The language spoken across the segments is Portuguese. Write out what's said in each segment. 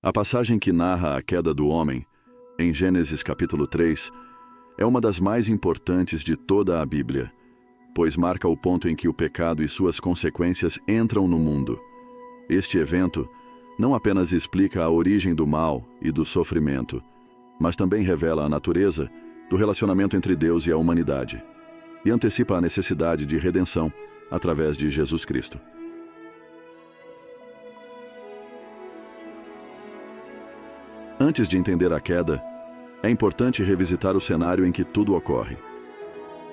A passagem que narra a queda do homem, em Gênesis capítulo 3, é uma das mais importantes de toda a Bíblia, pois marca o ponto em que o pecado e suas consequências entram no mundo. Este evento não apenas explica a origem do mal e do sofrimento, mas também revela a natureza do relacionamento entre Deus e a humanidade, e antecipa a necessidade de redenção através de Jesus Cristo. Antes de entender a queda, é importante revisitar o cenário em que tudo ocorre: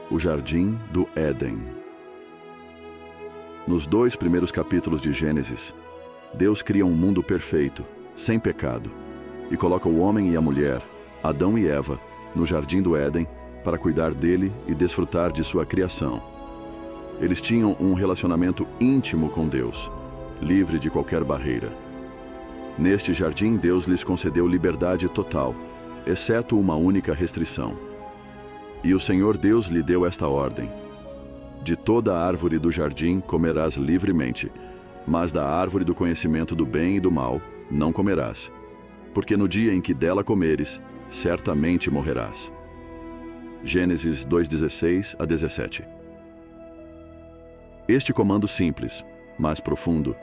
o Jardim do Éden. Nos 2 primeiros capítulos de Gênesis, Deus cria um mundo perfeito, sem pecado, e coloca o homem e a mulher, Adão e Eva, no Jardim do Éden para cuidar dele e desfrutar de sua criação. Eles tinham um relacionamento íntimo com Deus, livre de qualquer barreira. Neste jardim, Deus lhes concedeu liberdade total, exceto uma única restrição. E o Senhor Deus lhe deu esta ordem: de toda a árvore do jardim comerás livremente, mas da árvore do conhecimento do bem e do mal não comerás, porque no dia em que dela comeres, certamente morrerás. Gênesis 2:16 a 17. Este comando simples, mas profundo,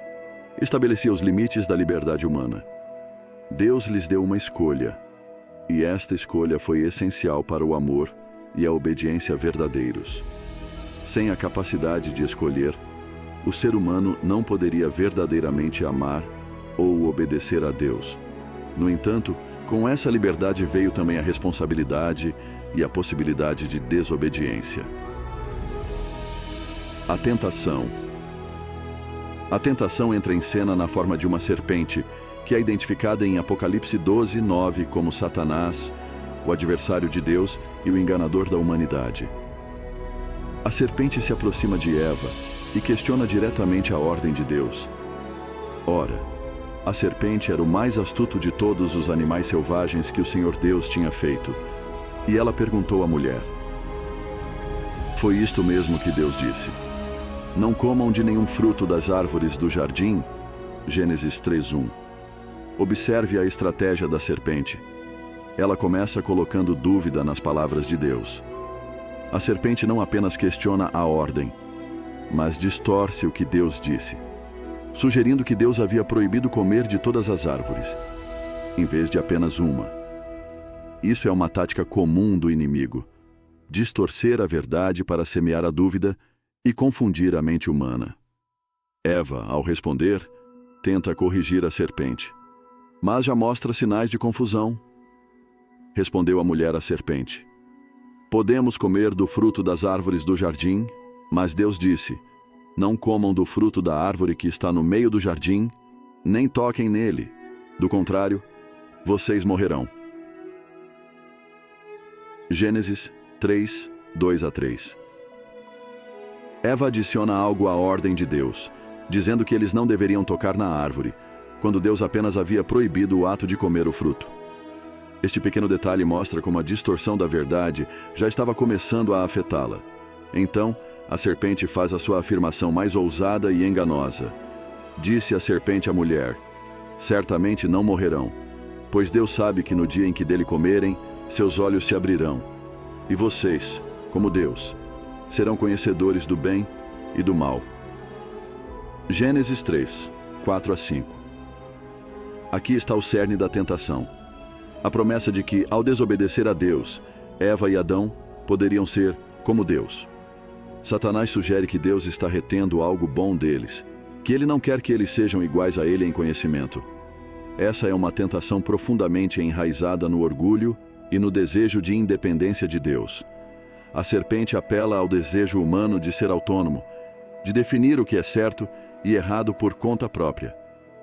estabelecia os limites da liberdade humana. Deus lhes deu uma escolha, e esta escolha foi essencial para o amor e a obediência verdadeiros. Sem a capacidade de escolher, o ser humano não poderia verdadeiramente amar ou obedecer a Deus. No entanto, com essa liberdade veio também a responsabilidade e a possibilidade de desobediência. A tentação. A tentação entra em cena na forma de uma serpente, que é identificada em Apocalipse 12:9 como Satanás, o adversário de Deus e o enganador da humanidade. A serpente se aproxima de Eva e questiona diretamente a ordem de Deus. Ora, a serpente era o mais astuto de todos os animais selvagens que o Senhor Deus tinha feito, e ela perguntou à mulher: foi isto mesmo que Deus disse: não comam de nenhum fruto das árvores do jardim? Gênesis 3:1. Observe a estratégia da serpente. Ela começa colocando dúvida nas palavras de Deus. A serpente não apenas questiona a ordem, mas distorce o que Deus disse, sugerindo que Deus havia proibido comer de todas as árvores, em vez de apenas uma. Isso é uma tática comum do inimigo: distorcer a verdade para semear a dúvida e confundir a mente humana. Eva, ao responder, tenta corrigir a serpente, mas já mostra sinais de confusão. Respondeu a mulher à serpente: podemos comer do fruto das árvores do jardim, mas Deus disse: não comam do fruto da árvore que está no meio do jardim, nem toquem nele, do contrário, vocês morrerão. Gênesis 3:2-3. Eva adiciona algo à ordem de Deus, dizendo que eles não deveriam tocar na árvore, quando Deus apenas havia proibido o ato de comer o fruto. Este pequeno detalhe mostra como a distorção da verdade já estava começando a afetá-la. Então, a serpente faz a sua afirmação mais ousada e enganosa. Disse a serpente à mulher: certamente não morrerão, pois Deus sabe que no dia em que dele comerem, seus olhos se abrirão, e vocês, como Deus, serão conhecedores do bem e do mal. Gênesis 3:4-5. Aqui está o cerne da tentação: a promessa de que, ao desobedecer a Deus, Eva e Adão poderiam ser como Deus. Satanás sugere que Deus está retendo algo bom deles, que ele não quer que eles sejam iguais a ele em conhecimento. Essa é uma tentação profundamente enraizada no orgulho e no desejo de independência de Deus. A serpente apela ao desejo humano de ser autônomo, de definir o que é certo e errado por conta própria,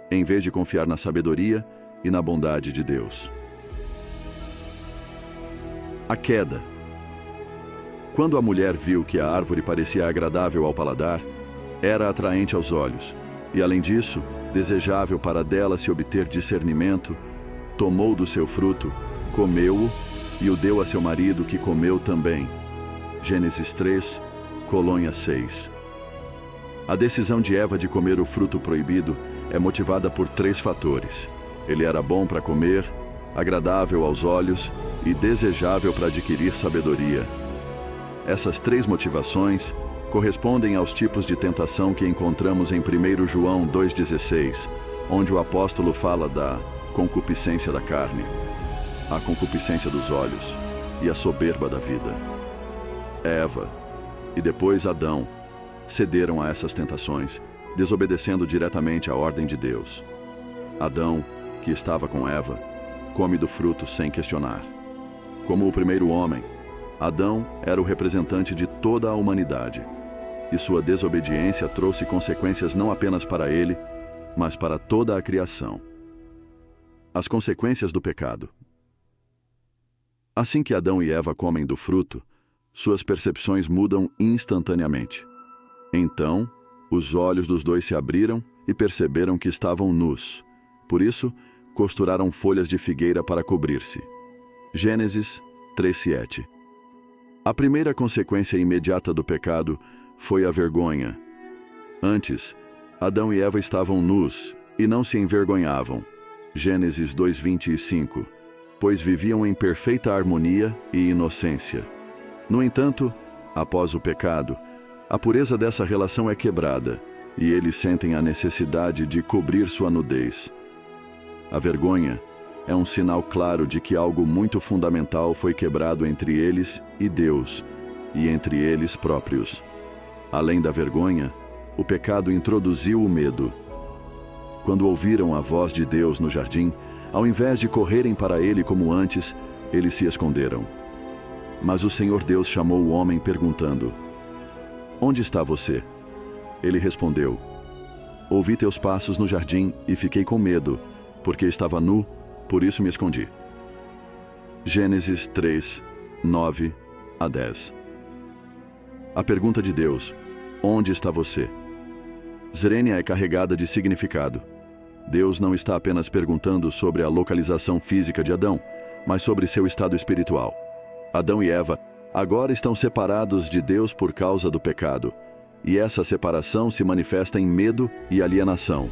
em vez de confiar na sabedoria e na bondade de Deus. A queda. Quando a mulher viu que a árvore parecia agradável ao paladar, era atraente aos olhos, e além disso, desejável para dela se obter discernimento, tomou do seu fruto, comeu-o e o deu a seu marido, que comeu também. Gênesis 3:6. A decisão de Eva de comer o fruto proibido é motivada por 3 fatores: Ele era bom para comer, agradável aos olhos e desejável para adquirir sabedoria. Essas três motivações correspondem aos tipos de tentação que encontramos em 1 João 2,16, onde o apóstolo fala da concupiscência da carne, a concupiscência dos olhos e a soberba da vida. Eva e depois Adão cederam a essas tentações, desobedecendo diretamente à ordem de Deus. Adão, que estava com Eva, come do fruto sem questionar. Como o primeiro homem, Adão era o representante de toda a humanidade, e sua desobediência trouxe consequências não apenas para ele, mas para toda a criação. As consequências do pecado. Assim que Adão e Eva comem do fruto, suas percepções mudam instantaneamente. Então, os olhos dos dois se abriram e perceberam que estavam nus. Por isso, costuraram folhas de figueira para cobrir-se. Gênesis 3:7. A primeira consequência imediata do pecado foi a vergonha. Antes, Adão e Eva estavam nus e não se envergonhavam. Gênesis 2:25. Pois viviam em perfeita harmonia e inocência. No entanto, após o pecado, a pureza dessa relação é quebrada e eles sentem a necessidade de cobrir sua nudez. A vergonha é um sinal claro de que algo muito fundamental foi quebrado entre eles e Deus, e entre eles próprios. Além da vergonha, o pecado introduziu o medo. Quando ouviram a voz de Deus no jardim, ao invés de correrem para ele como antes, eles se esconderam. Mas o Senhor Deus chamou o homem perguntando: "Onde está você?" Ele respondeu: "Ouvi teus passos no jardim e fiquei com medo, porque estava nu, por isso me escondi." Gênesis 3, 9 a 10. A pergunta de Deus: "Onde está você?" Zrênia é carregada de significado. Deus não está apenas perguntando sobre a localização física de Adão, mas sobre seu estado espiritual. Adão e Eva agora estão separados de Deus por causa do pecado, e essa separação se manifesta em medo e alienação.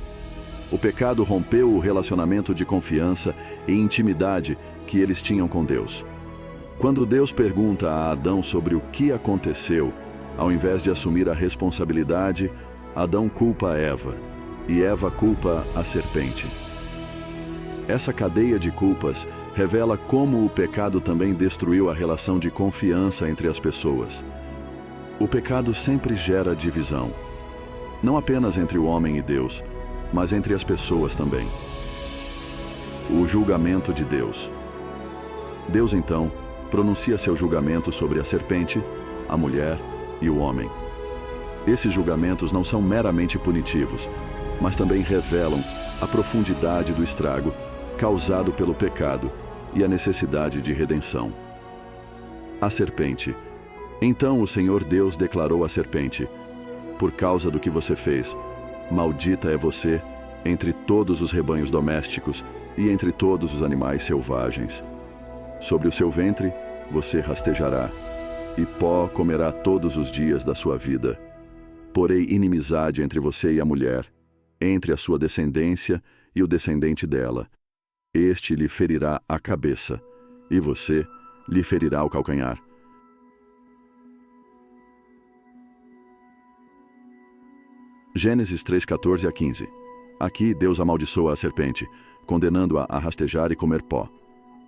O pecado rompeu o relacionamento de confiança e intimidade que eles tinham com Deus. Quando Deus pergunta a Adão sobre o que aconteceu, ao invés de assumir a responsabilidade, Adão culpa a Eva, e Eva culpa a serpente. Essa cadeia de culpas revela como o pecado também destruiu a relação de confiança entre as pessoas. O pecado sempre gera divisão, não apenas entre o homem e Deus, mas entre as pessoas também. O julgamento de Deus. Deus, então, pronuncia seu julgamento sobre a serpente, a mulher e o homem. Esses julgamentos não são meramente punitivos, mas também revelam a profundidade do estrago causado pelo pecado e a necessidade de redenção. A serpente. Então o Senhor Deus declarou à serpente: "Por causa do que você fez, maldita é você entre todos os rebanhos domésticos e entre todos os animais selvagens. Sobre o seu ventre você rastejará, e pó comerá todos os dias da sua vida. Porei inimizade entre você e a mulher, entre a sua descendência e o descendente dela. Este lhe ferirá a cabeça, e você lhe ferirá o calcanhar." Gênesis 3:14 a 15. Aqui Deus amaldiçoa a serpente, condenando-a a rastejar e comer pó.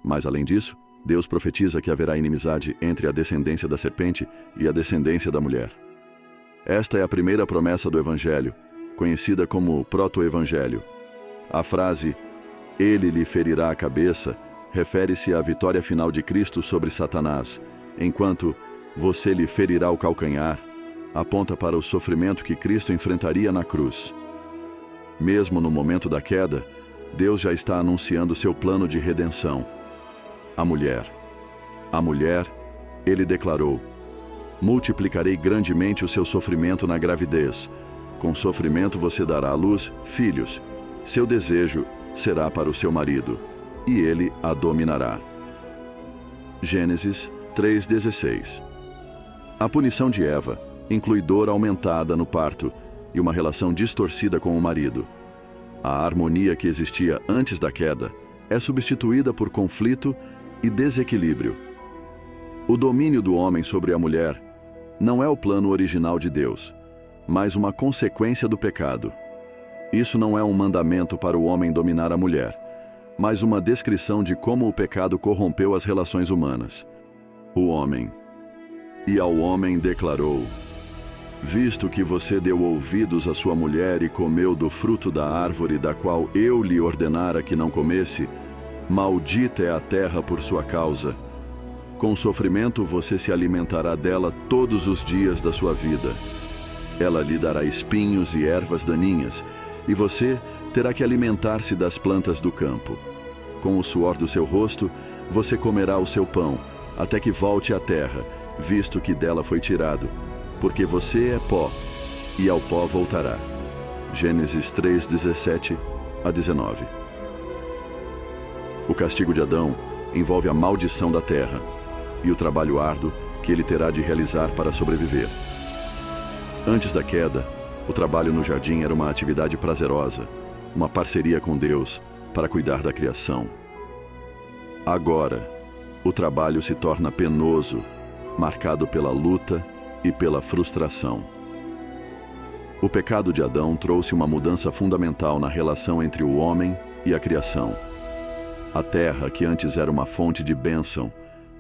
Mas além disso, Deus profetiza que haverá inimizade entre a descendência da serpente e a descendência da mulher. Esta é a primeira promessa do Evangelho, conhecida como proto-evangelho. A frase "Ele lhe ferirá a cabeça" refere-se à vitória final de Cristo sobre Satanás, enquanto "você lhe ferirá o calcanhar" aponta para o sofrimento que Cristo enfrentaria na cruz. Mesmo no momento da queda, Deus já está anunciando seu plano de redenção. A mulher, ele declarou: "Multiplicarei grandemente o seu sofrimento na gravidez. Com sofrimento você dará à luz filhos. Seu desejo será para o seu marido, e ele a dominará." Gênesis 3:16. A punição de Eva inclui dor aumentada no parto e uma relação distorcida com o marido. A harmonia que existia antes da queda é substituída por conflito e desequilíbrio. O domínio do homem sobre a mulher não é o plano original de Deus, mas uma consequência do pecado. Isso não é um mandamento para o homem dominar a mulher, mas uma descrição de como o pecado corrompeu as relações humanas. O homem. E ao homem declarou: visto que você deu ouvidos à sua mulher e comeu do fruto da árvore da qual eu lhe ordenara que não comesse, maldita é a terra por sua causa. Com sofrimento você se alimentará dela todos os dias da sua vida. Ela lhe dará espinhos e ervas daninhas, e você terá que alimentar-se das plantas do campo. Com o suor do seu rosto, você comerá o seu pão, até que volte à terra, visto que dela foi tirado, porque você é pó, e ao pó voltará. Gênesis 3:17-19. O castigo de Adão envolve a maldição da terra e o trabalho árduo que ele terá de realizar para sobreviver. Antes da queda, o trabalho no jardim era uma atividade prazerosa, uma parceria com Deus para cuidar da criação. Agora, o trabalho se torna penoso, marcado pela luta e pela frustração. O pecado de Adão trouxe uma mudança fundamental na relação entre o homem e a criação. A terra, que antes era uma fonte de bênção,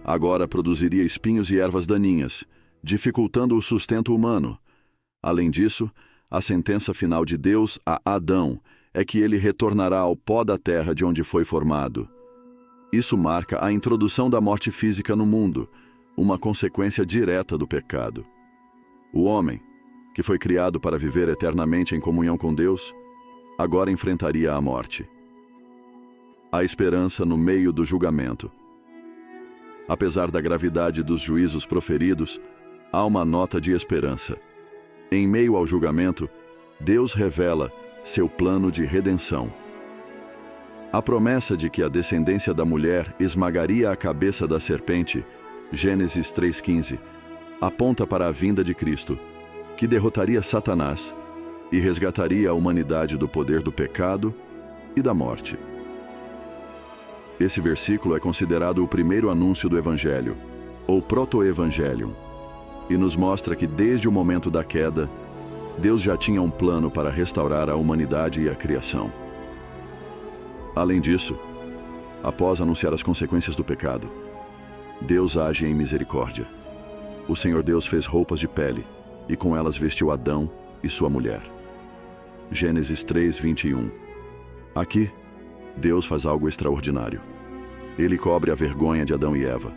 agora produziria espinhos e ervas daninhas, dificultando o sustento humano. Além disso, a sentença final de Deus a Adão é que ele retornará ao pó da terra de onde foi formado. Isso marca a introdução da morte física no mundo, uma consequência direta do pecado. O homem, que foi criado para viver eternamente em comunhão com Deus, agora enfrentaria a morte. A esperança no meio do julgamento. Apesar da gravidade dos juízos proferidos, há uma nota de esperança. Em meio ao julgamento, Deus revela seu plano de redenção. A promessa de que a descendência da mulher esmagaria a cabeça da serpente, Gênesis 3:15, aponta para a vinda de Cristo, que derrotaria Satanás e resgataria a humanidade do poder do pecado e da morte. Esse versículo é considerado o primeiro anúncio do Evangelho, ou Proto-Evangelium, e nos mostra que desde o momento da queda, Deus já tinha um plano para restaurar a humanidade e a criação. Além disso, após anunciar as consequências do pecado, Deus age em misericórdia. O Senhor Deus fez roupas de pele, e com elas vestiu Adão e sua mulher. Gênesis 3:21. Aqui, Deus faz algo extraordinário. Ele cobre a vergonha de Adão e Eva,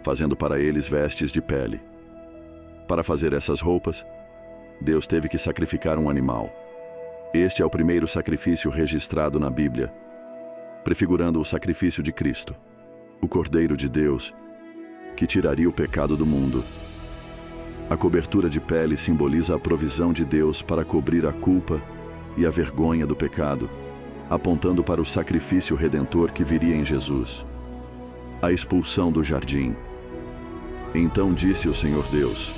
fazendo para eles vestes de pele. Para fazer essas roupas, Deus teve que sacrificar um animal. Este é o primeiro sacrifício registrado na Bíblia, prefigurando o sacrifício de Cristo, o Cordeiro de Deus, que tiraria o pecado do mundo. A cobertura de pele simboliza a provisão de Deus para cobrir a culpa e a vergonha do pecado, apontando para o sacrifício redentor que viria em Jesus. A expulsão do jardim. Então disse o Senhor Deus: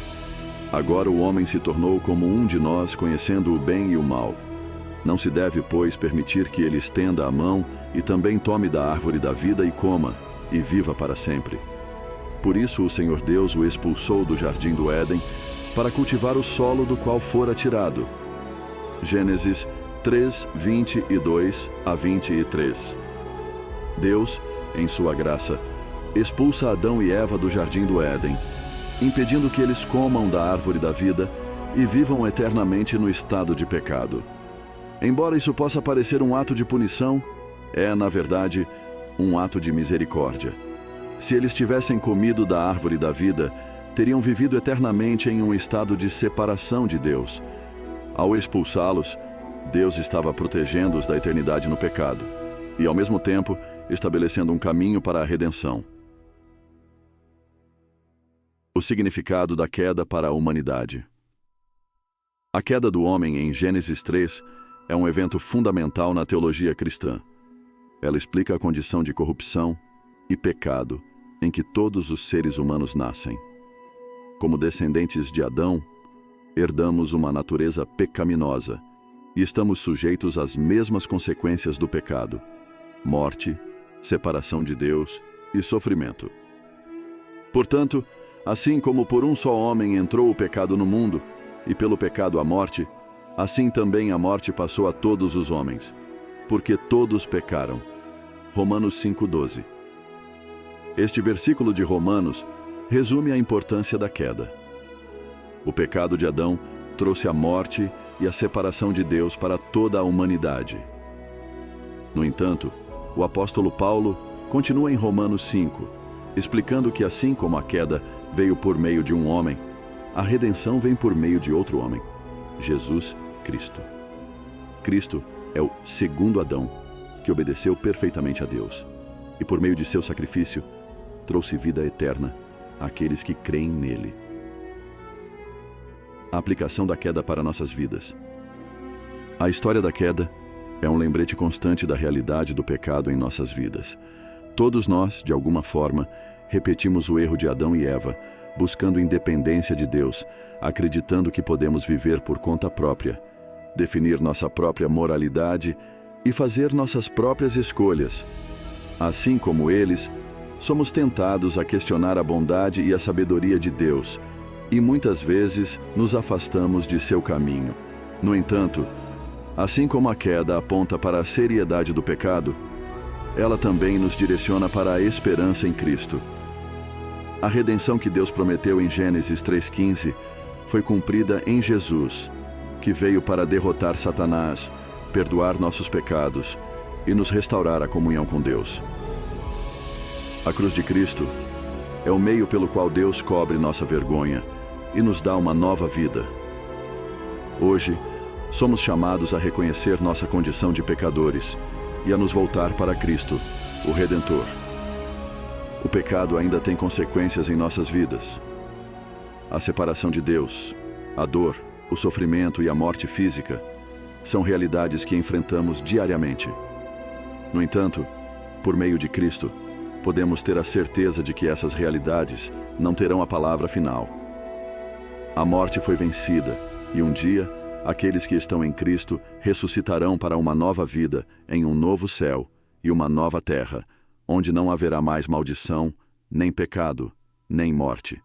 agora o homem se tornou como um de nós, conhecendo o bem e o mal. Não se deve, pois, permitir que ele estenda a mão e também tome da árvore da vida e coma, e viva para sempre. Por isso o Senhor Deus o expulsou do jardim do Éden, para cultivar o solo do qual fora tirado. Gênesis 3:22-23. Deus, em sua graça, expulsa Adão e Eva do jardim do Éden, impedindo que eles comam da árvore da vida e vivam eternamente no estado de pecado. Embora isso possa parecer um ato de punição, é, na verdade, um ato de misericórdia. Se eles tivessem comido da árvore da vida, teriam vivido eternamente em um estado de separação de Deus. Ao expulsá-los, Deus estava protegendo-os da eternidade no pecado e, ao mesmo tempo, estabelecendo um caminho para a redenção. O significado da queda para a humanidade. A queda do homem em Gênesis 3 é um evento fundamental na teologia cristã. Ela explica a condição de corrupção e pecado em que todos os seres humanos nascem. Como descendentes de Adão, herdamos uma natureza pecaminosa e estamos sujeitos às mesmas consequências do pecado: morte, separação de Deus e sofrimento. Portanto, assim como por um só homem entrou o pecado no mundo, e pelo pecado a morte, assim também a morte passou a todos os homens, porque todos pecaram. Romanos 5:12. Este versículo de Romanos resume a importância da queda. O pecado de Adão trouxe a morte e a separação de Deus para toda a humanidade. No entanto, o apóstolo Paulo continua em Romanos 5, explicando que assim como a queda veio por meio de um homem, a redenção vem por meio de outro homem, Jesus Cristo. Cristo é o segundo Adão, que obedeceu perfeitamente a Deus, e por meio de seu sacrifício, trouxe vida eterna àqueles que creem nele. A aplicação da queda para nossas vidas. A história da queda é um lembrete constante da realidade do pecado em nossas vidas. Todos nós, de alguma forma, repetimos o erro de Adão e Eva, buscando independência de Deus, acreditando que podemos viver por conta própria, definir nossa própria moralidade e fazer nossas próprias escolhas. Assim como eles, somos tentados a questionar a bondade e a sabedoria de Deus, e muitas vezes nos afastamos de seu caminho. No entanto, assim como a queda aponta para a seriedade do pecado, ela também nos direciona para a esperança em Cristo. A redenção que Deus prometeu em Gênesis 3:15 foi cumprida em Jesus, que veio para derrotar Satanás, perdoar nossos pecados e nos restaurar a comunhão com Deus. A cruz de Cristo é o meio pelo qual Deus cobre nossa vergonha e nos dá uma nova vida. Hoje, somos chamados a reconhecer nossa condição de pecadores e a nos voltar para Cristo, o Redentor. O pecado ainda tem consequências em nossas vidas. A separação de Deus, a dor, o sofrimento e a morte física são realidades que enfrentamos diariamente. No entanto, por meio de Cristo, podemos ter a certeza de que essas realidades não terão a palavra final. A morte foi vencida, e um dia, aqueles que estão em Cristo ressuscitarão para uma nova vida em um novo céu e uma nova terra, onde não haverá mais maldição, nem pecado, nem morte.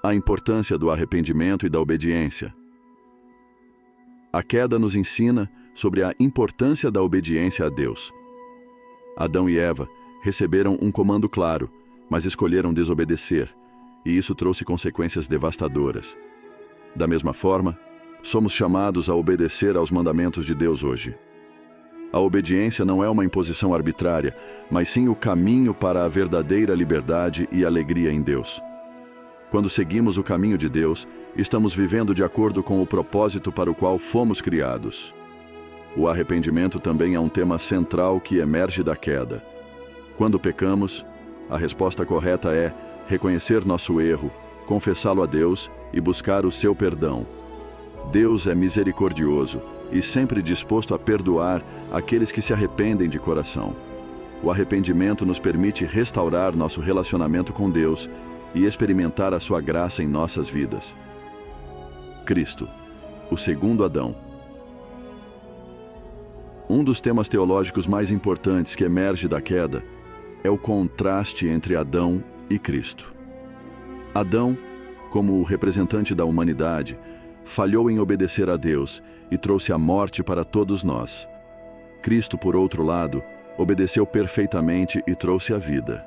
A importância do arrependimento e da obediência. A queda nos ensina sobre a importância da obediência a Deus. Adão e Eva receberam um comando claro, mas escolheram desobedecer, e isso trouxe consequências devastadoras. Da mesma forma, somos chamados a obedecer aos mandamentos de Deus hoje. A obediência não é uma imposição arbitrária, mas sim o caminho para a verdadeira liberdade e alegria em Deus. Quando seguimos o caminho de Deus, estamos vivendo de acordo com o propósito para o qual fomos criados. O arrependimento também é um tema central que emerge da queda. Quando pecamos, a resposta correta é reconhecer nosso erro, confessá-lo a Deus e buscar o seu perdão. Deus é misericordioso e sempre disposto a perdoar aqueles que se arrependem de coração. O arrependimento nos permite restaurar nosso relacionamento com Deus e experimentar a sua graça em nossas vidas. Cristo, o segundo Adão. Um dos temas teológicos mais importantes que emerge da queda é o contraste entre Adão e Cristo. Adão, como o representante da humanidade, falhou em obedecer a Deus e trouxe a morte para todos nós. Cristo, por outro lado, obedeceu perfeitamente e trouxe a vida.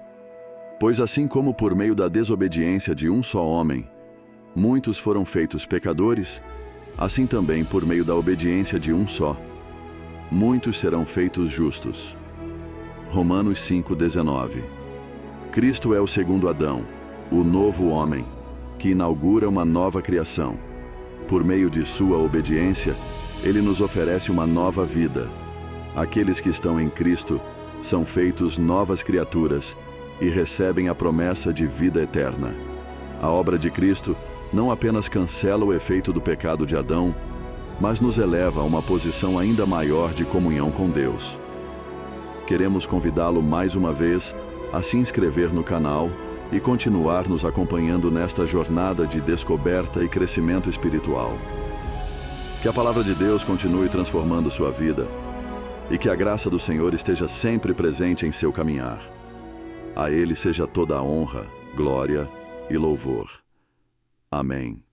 Pois assim como por meio da desobediência de um só homem, muitos foram feitos pecadores, assim também por meio da obediência de um só, muitos serão feitos justos. Romanos 5:19. Cristo é o segundo Adão, o novo homem, que inaugura uma nova criação. Por meio de sua obediência, ele nos oferece uma nova vida. Aqueles que estão em Cristo são feitos novas criaturas e recebem a promessa de vida eterna. A obra de Cristo não apenas cancela o efeito do pecado de Adão, mas nos eleva a uma posição ainda maior de comunhão com Deus. Queremos convidá-lo mais uma vez a se inscrever no canal e continuar nos acompanhando nesta jornada de descoberta e crescimento espiritual. Que a palavra de Deus continue transformando sua vida e que a graça do Senhor esteja sempre presente em seu caminhar. A Ele seja toda a honra, glória e louvor. Amém.